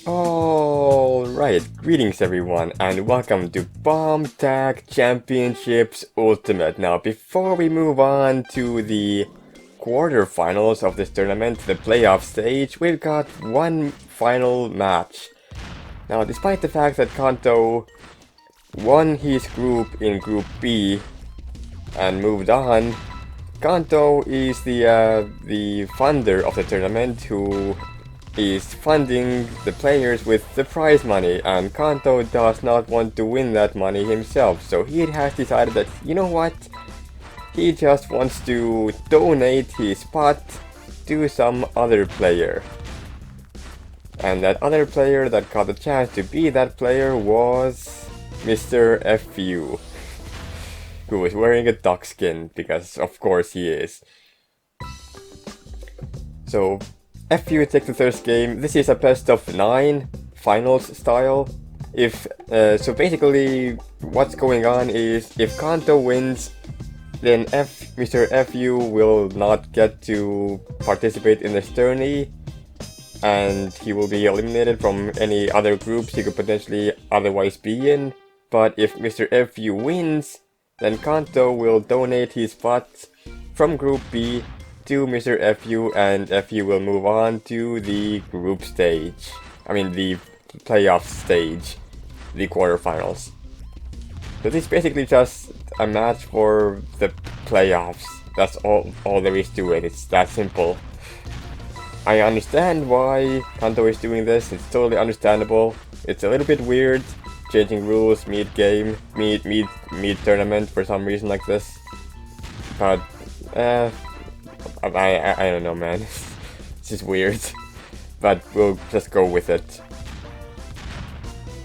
Alright, greetings everyone, and welcome to BombTag Championships Ultimate. Now, before we move on to the quarterfinals of this tournament, the playoff stage, we've got one final match. Now, despite the fact that Kanto won his group in Group B and moved on, Kanto is the funder of the tournament who is funding the players with the prize money, and Kanto does not want to win that money himself, so he has decided that, you know what, he just wants to donate his pot to some other player. And that other player that got the chance to be that player was Mr. FU, who is wearing a duck skin, because of course he is. So FU takes the first game. This is a best of 9 finals style. So basically what's going on is if Kanto wins, then Mr. FU will not get to participate in the tourney, and he will be eliminated from any other groups he could potentially otherwise be in. But if Mr. FU wins, then Kanto will donate his pot from Group B to Mr. FU, and FU will move on to the group stage. I mean the playoff stage, the quarterfinals. So this is basically just a match for the playoffs. That's all there is to it. It's that simple. I understand why Kanto is doing this. It's totally understandable. It's a little bit weird, changing rules mid-game, mid-tournament for some reason like this. But, I don't know, man. This is weird. But we'll just go with it.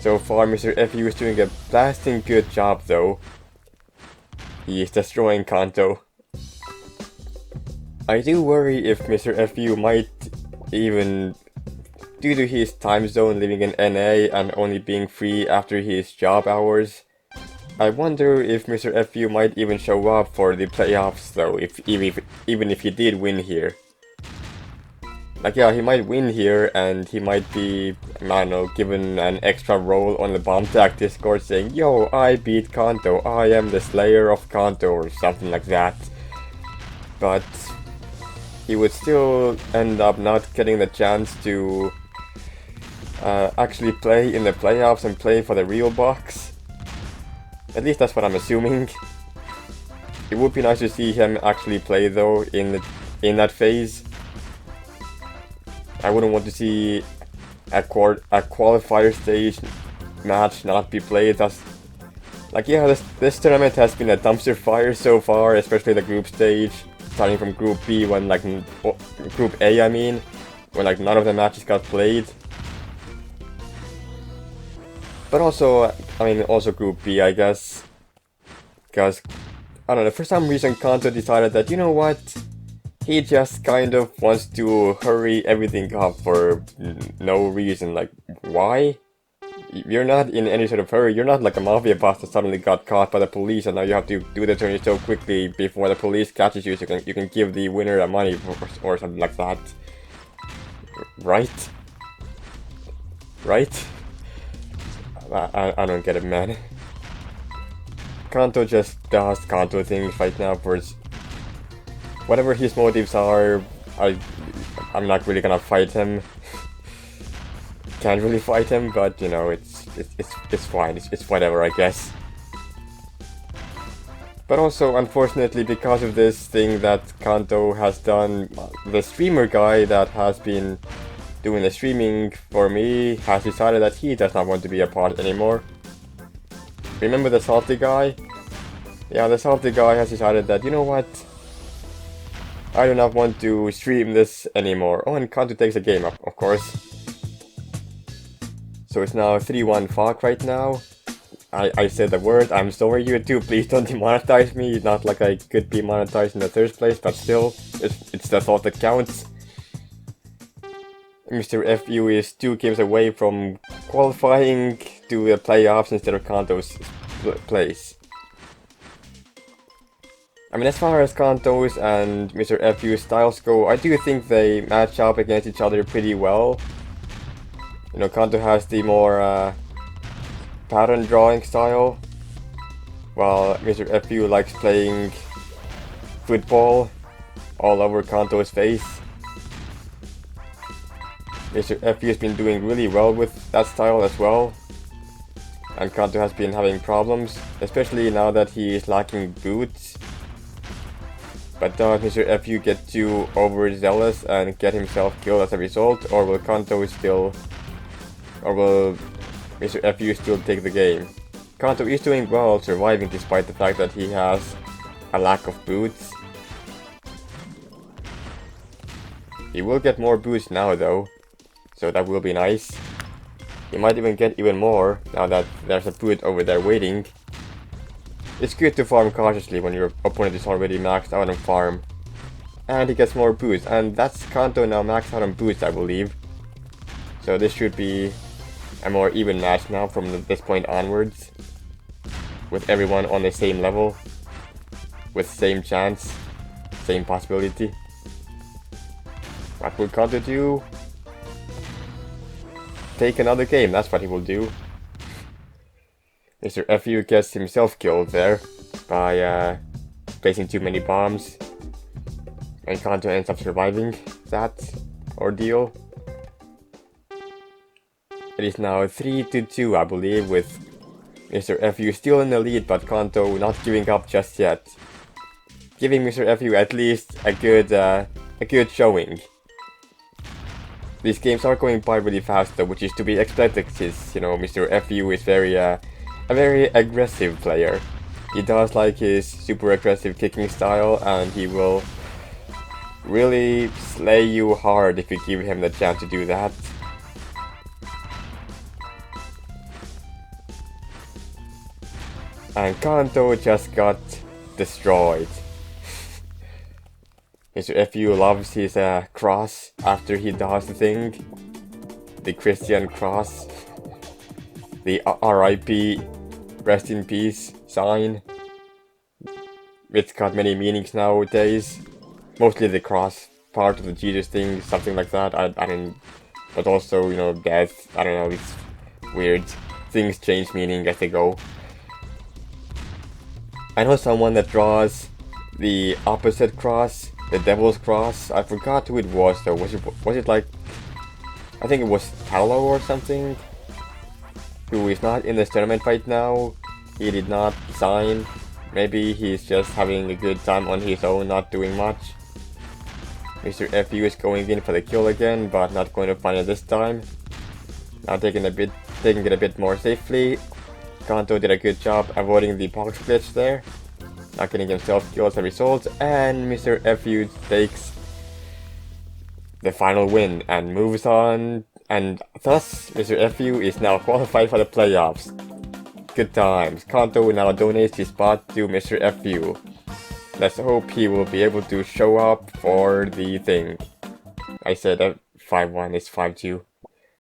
So far, Mr. FU is doing a blasting good job, though. He is destroying Kanto. I do worry if Mr. FU might even, due to his time zone living in NA and only being free after his job hours, I wonder if Mr. FU might even show up for the playoffs though, even if he did win here. Like, yeah, he might win here and he might be, I don't know, given an extra role on the BombTag Discord saying, "Yo, I beat Kanto, I am the Slayer of Kanto," or something like that. But he would still end up not getting the chance to actually play in the playoffs and play for the real box. At least that's what I'm assuming. It would be nice to see him actually play though in that phase. I wouldn't want to see a qualifier stage match not be played. That's like, yeah, this tournament has been a dumpster fire so far, especially the group stage, starting from Group B when Group A, I mean, when like none of the matches got played. But also, I mean, also Group B, I guess, because, I don't know, for some reason Kanto decided that, you know what, he just kind of wants to hurry everything up for no reason. Like, why? You're not in any sort of hurry, you're not like a mafia boss that suddenly got caught by the police and now you have to do the tourney so quickly before the police catches you so you can give the winner the money or something like that. Right? Right? I don't get it, man. Kanto just does Kanto things right now for his... Whatever his motives are, I'm not really gonna fight him. Can't really fight him, but you know, it's fine. It's whatever, I guess. But also, unfortunately, because of this thing that Kanto has done, the streamer guy that has been doing the streaming for me has decided that he does not want to be a part anymore. Remember the salty guy? Yeah, the salty guy has decided that, you know what? I do not want to stream this anymore. Oh, and Kanto takes a game up, of course. So it's now 3-1 Fog right now. I said the word, I'm sorry YouTube, please don't demonetize me. Not like I could be monetized in the first place, but still, it's the thought that counts. Mr. FU is 2 games away from qualifying to the playoffs instead of Kanto's place. I mean, as far as Kanto's and Mr. FU's styles go, I do think they match up against each other pretty well. You know, Kanto has the more pattern drawing style, while Mr. FU likes playing football all over Kanto's face. Mr. FU has been doing really well with that style as well, and Kanto has been having problems, especially now that he is lacking boots. But does Mr. FU get too overzealous and get himself killed as a result, or will Kanto still, or will Mr. FU still take the game? Kanto is doing well, surviving despite the fact that he has a lack of boots. He will get more boots now though, so that will be nice. He might even get even more now that there's a boot over there waiting. It's good to farm cautiously when your opponent is already maxed out on farm. And he gets more boots, and that's Kanto now maxed out on boots, I believe. So this should be a more even match now from this point onwards, with everyone on the same level, with same chance, same possibility. What will Kanto do? Take another game, that's what he will do. Mr. FU gets himself killed there by placing too many bombs, and Kanto ends up surviving that ordeal. It is now 3-2, I believe, with Mr. FU still in the lead, but Kanto not giving up just yet, giving Mr. FU at least a good showing. These games are going by really fast though, which is to be expected since, you know, Mr. FU is a very aggressive player. He does like his super aggressive kicking style, and he will really slay you hard if you give him the chance to do that. And Kanto just got destroyed. Mr. FU loves his cross after he does the thing. The Christian cross. The RIP, rest in peace sign. It's got many meanings nowadays. Mostly the cross part of the Jesus thing, something like that. I mean, but also, you know, death. I don't know, it's weird. Things change meaning as they go. I know someone that draws the opposite cross, the devil's cross. I forgot who it was though. Was it like, I think it was Paolo or something, who is not in this tournament right now. He did not sign. Maybe he's just having a good time on his own, not doing much. Mr. FU is going in for the kill again, but not going to find it this time. Now taking it a bit more safely. Kanto did a good job avoiding the box glitch there, not getting himself killed as a result, and Mr. FU takes the final win and moves on, and thus Mr. FU is now qualified for the playoffs. Good times. Kanto now donates his spot to Mr. FU. Let's hope he will be able to show up for the thing. I said 5-1 is 5-2.